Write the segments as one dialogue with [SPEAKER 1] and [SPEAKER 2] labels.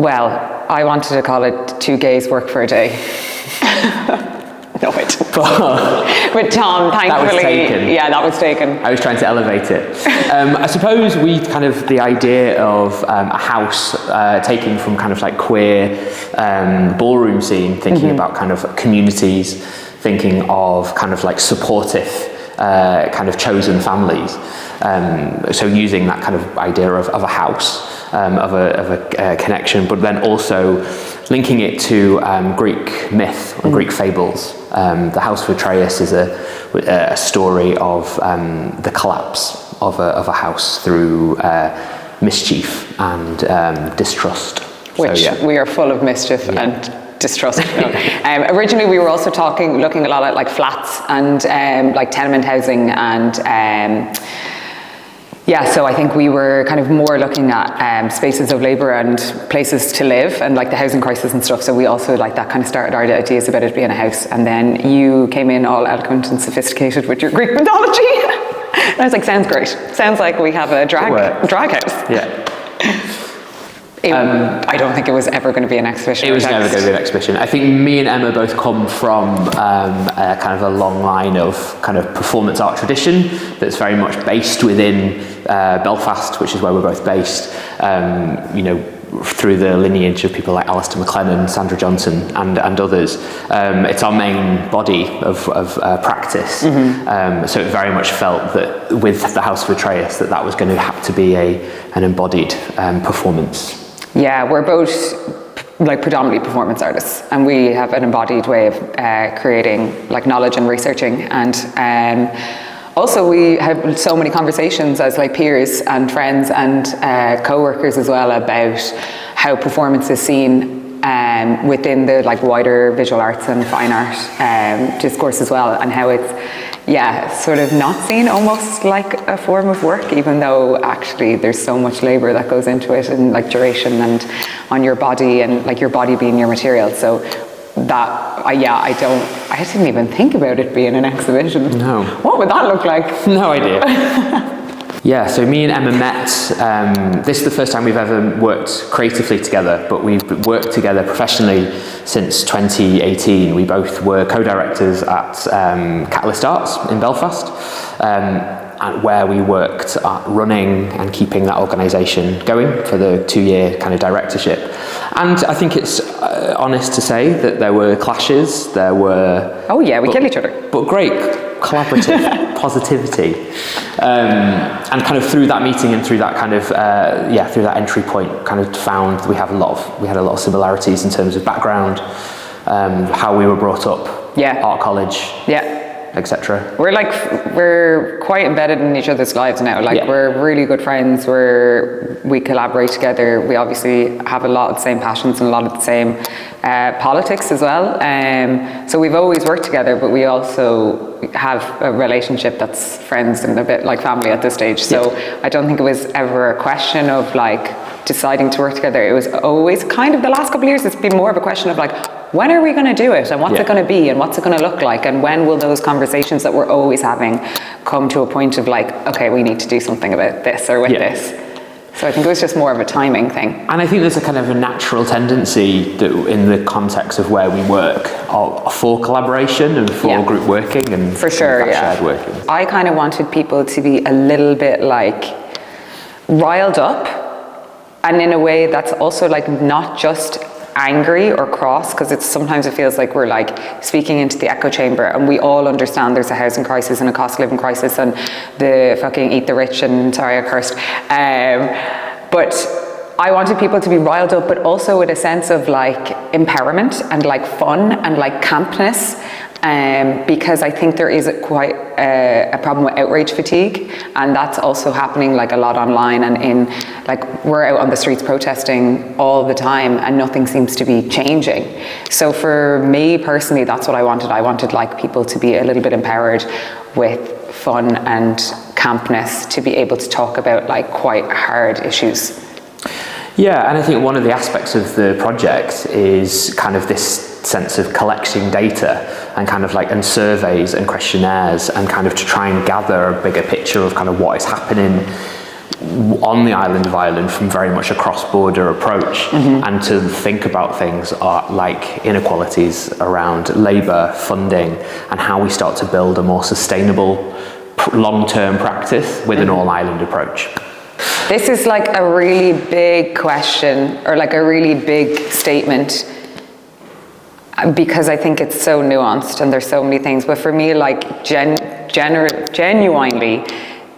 [SPEAKER 1] Well, I wanted to call it Two Gays Work for a Day. No, I didn't. With Tom, thankfully.
[SPEAKER 2] That was taken.
[SPEAKER 1] Yeah, that was taken.
[SPEAKER 2] I was trying to elevate it. I suppose the idea of a house taken from kind of like queer ballroom scene, thinking about kind of communities, thinking of kind of like supportive kind of chosen families. So using that kind of idea of a house, of a connection, but then also linking it to Greek myth or Greek fables. The House of Atreus is a story of the collapse of a house through mischief and distrust.
[SPEAKER 1] Which we are full of mischief and distrust. Originally, we were also looking a lot at like flats and like tenement housing and. So I think we were kind of more looking at spaces of labour and places to live and like the housing crisis and stuff. So we also like that kind of started our ideas about it being a house. And then you came in all eloquent and sophisticated with your Greek mythology. And I was like, sounds great. Sounds like we have a drag house.
[SPEAKER 2] Yeah.
[SPEAKER 1] I don't think it was ever going to be an exhibition.
[SPEAKER 2] It was never going to be an exhibition. I think me and Emma both come from kind of a long line of kind of performance art tradition that's very much based within Belfast, which is where we're both based, through the lineage of people like Alistair MacLennan, Sandra Johnson and others. It's our main body of practice. So it very much felt that with the House of Atreus that was going to have to be an embodied performance. Yeah,
[SPEAKER 1] we're both like predominantly performance artists, and we have an embodied way of creating like knowledge and researching, and also we have so many conversations as like peers and friends and co-workers as well about how performance is seen within the like wider visual arts and fine art discourse as well, and how it's sort of not seen almost like a form of work, even though actually there's so much labour that goes into it, and like duration and on your body, and like your body being your material. So that I didn't even think about it being an exhibition.
[SPEAKER 2] No.
[SPEAKER 1] What would that look like?
[SPEAKER 2] No idea. Yeah, so me and Emma met, this is the first time we've ever worked creatively together, but we've worked together professionally since 2018. We both were co-directors at Catalyst Arts in Belfast, where we worked at running and keeping that organisation going for the 2-year kind of directorship. And I think it's honest to say that there were clashes, there were...
[SPEAKER 1] Oh yeah, we kill each other.
[SPEAKER 2] But great collaborative positivity. And kind of through that meeting and through that kind of, through that entry point, kind of found we had a lot of similarities in terms of background, how we were brought up, art college, etc.
[SPEAKER 1] We're quite embedded in each other's lives now. We're really good friends. We collaborate together. We obviously have a lot of the same passions and a lot of the same politics as well. So we've always worked together, but we also have a relationship that's friends and a bit like family at this stage. So I don't think it was ever a question of like deciding to work together. It was always kind of the last couple of years, it's been more of a question of like, when are we going to do it, and what's it going to be, and what's it going to look like, and when will those conversations that we're always having come to a point of like, okay, we need to do something about this or with this. So I think it was just more of a timing thing.
[SPEAKER 2] And I think there's a kind of a natural tendency that in the context of where we work for collaboration and for group working and
[SPEAKER 1] for sure,
[SPEAKER 2] shared working.
[SPEAKER 1] I kind of wanted people to be a little bit like riled up, and in a way that's also like not just angry or cross, because sometimes it feels like we're like speaking into the echo chamber, and we all understand there's a housing crisis and a cost of living crisis and the fucking eat the rich, and sorry I cursed, but I wanted people to be riled up, but also with a sense of like empowerment and like fun and like campness, because I think there is quite a problem with outrage fatigue, and that's also happening like a lot online, and in like we're out on the streets protesting all the time and nothing seems to be changing. So for me personally, that's what I wanted. I wanted like people to be a little bit empowered with fun and campness, to be able to talk about like quite hard issues.
[SPEAKER 2] Yeah, and I think one of the aspects of the project is kind of this sense of collecting data and kind of like, and surveys and questionnaires, and kind of to try and gather a bigger picture of kind of what is happening on the island of Ireland from very much a cross-border approach, and to think about things like inequalities around labour, funding, and how we start to build a more sustainable long-term practice with an all-island approach.
[SPEAKER 1] This is like a really big question, or like a really big statement, because I think it's so nuanced and there's so many things. But for me, like genuinely,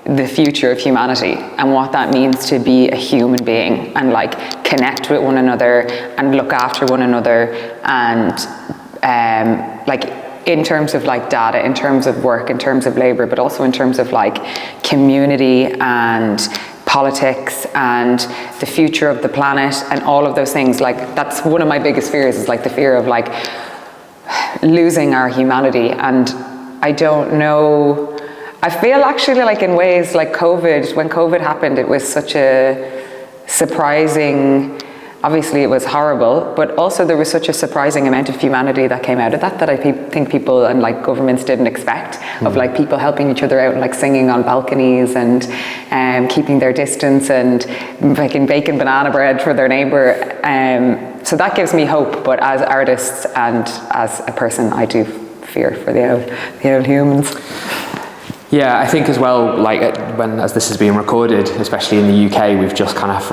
[SPEAKER 1] the future of humanity and what that means to be a human being and like connect with one another and look after one another, and like in terms of like data, in terms of work, in terms of labor, but also in terms of like community and politics and the future of the planet and all of those things. Like that's one of my biggest fears, is like the fear of like losing our humanity. And I don't know, I feel actually like in ways like COVID, when COVID happened, it was such a surprising, obviously it was horrible, but also there was such a surprising amount of humanity that came out of that I think people and like governments didn't expect, of like people helping each other out and like singing on balconies and keeping their distance and making baking banana bread for their neighbour. So that gives me hope, but as artists and as a person, I do fear for the old humans.
[SPEAKER 2] Yeah, I think as well, like as this is being recorded, especially in the UK, we've just kind of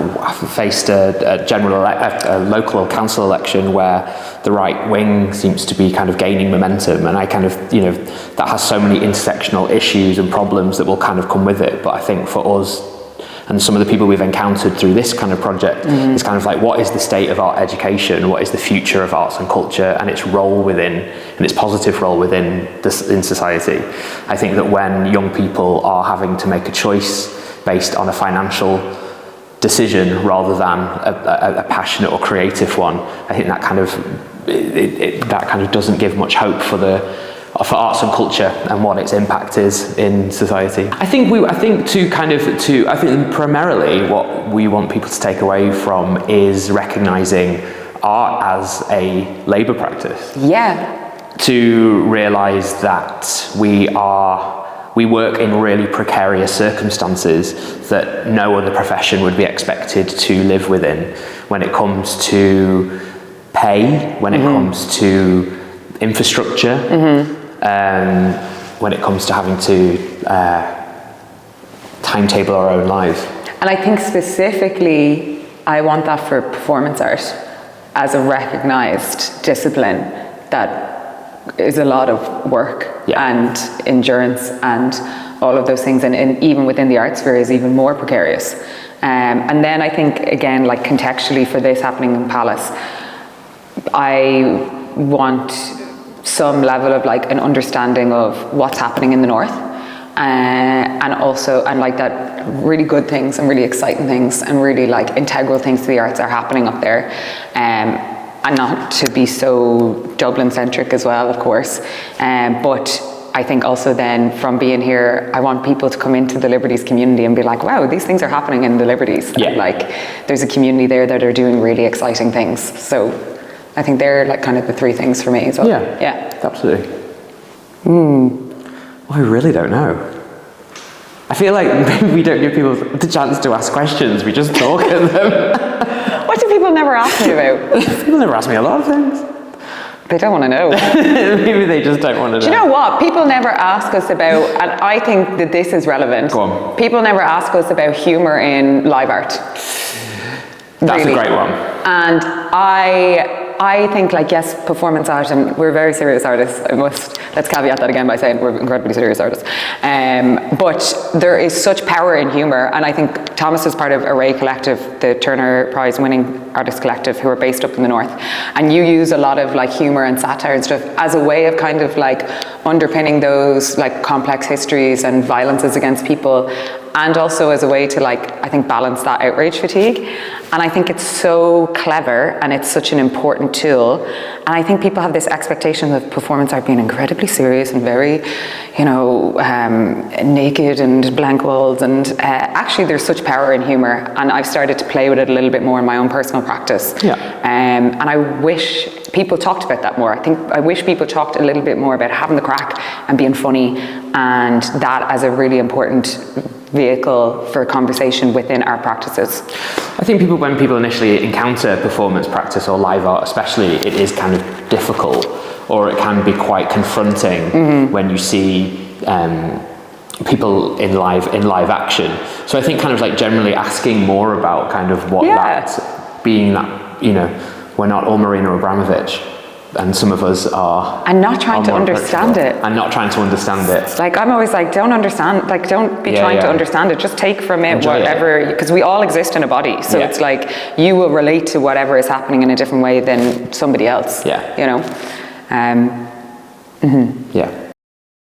[SPEAKER 2] faced a local council election where the right wing seems to be kind of gaining momentum, and I kind of, that has so many intersectional issues and problems that will kind of come with it. But I think for us, and some of the people we've encountered through this kind of project, is kind of like, what is the state of art education? What is the future of arts and culture and its role within, and its positive role within in society? I think that when young people are having to make a choice based on a financial decision rather than a passionate or creative one, I think that kind of doesn't give much hope for arts and culture and what its impact is in society. I think primarily what we want people to take away from is recognizing art as a labor practice.
[SPEAKER 1] Yeah.
[SPEAKER 2] To realize that we work in really precarious circumstances that no other profession would be expected to live within, when it comes to pay, when it comes to infrastructure, when it comes to having to timetable our own lives. And
[SPEAKER 1] I think specifically, I want that for performance art as a recognised discipline that is a lot of work and endurance and all of those things, and even within the art sphere is even more precarious. And then I think, again, like contextually for this happening in Pallas, I want some level of like an understanding of what's happening in the north, and like that really good things and really exciting things and really like integral things to the arts are happening up there, and not to be so Dublin centric as well, of course, but I think also then from being here, I want people to come into the Liberties community and be like, wow, these things are happening in the Liberties.
[SPEAKER 2] Yeah.
[SPEAKER 1] And like there's a community there that are doing really exciting things. So I think they're like kind of the three things for me as well.
[SPEAKER 2] Yeah, absolutely. Well, I really don't know. I feel like maybe we don't give people the chance to ask questions, we just talk at them.
[SPEAKER 1] What do people never ask me about?
[SPEAKER 2] People never ask me a lot of things.
[SPEAKER 1] They don't want to know.
[SPEAKER 2] Maybe they just don't want to know.
[SPEAKER 1] Do you know what? People never ask us about, and I think that this is relevant.
[SPEAKER 2] Go on.
[SPEAKER 1] People never ask us about humour in live art.
[SPEAKER 2] That's really a great one.
[SPEAKER 1] And I think, like, yes, performance art, and we're very serious artists. Let's caveat that again by saying we're incredibly serious artists. But there is such power in humour, and I think Thomas is part of Array Collective, the Turner Prize winning artist collective who are based up in the north. And you use a lot of like humour and satire and stuff as a way of kind of like underpinning those like complex histories and violences against people, and also as a way to like, I think, balance that outrage fatigue. And I think it's so clever and it's such an important tool. And I think people have this expectation of performance art being incredibly serious and very, naked and blank walls. And actually there's such power in humour. And I've started to play with it a little bit more in my own personal practice.
[SPEAKER 2] Yeah.
[SPEAKER 1] And I wish people talked about that more. I wish people talked a little bit more about having the crack and being funny, and that as a really important vehicle for conversation within art practices?
[SPEAKER 2] I think when people initially encounter performance practice or live art especially, it is kind of difficult, or it can be quite confronting when you see people in live action. So I think kind of like generally asking more about kind of what that, being that, you know, we're not all Marina Abramovich, and some of us are.
[SPEAKER 1] And not trying to understand it.
[SPEAKER 2] And not trying to understand it.
[SPEAKER 1] Like, I'm always like, don't understand, like, don't be trying to understand it. Just take from it whatever, because we all exist in a body. So it's like, you will relate to whatever is happening in a different way than somebody else.
[SPEAKER 2] Yeah.
[SPEAKER 1] You know?
[SPEAKER 2] Yeah.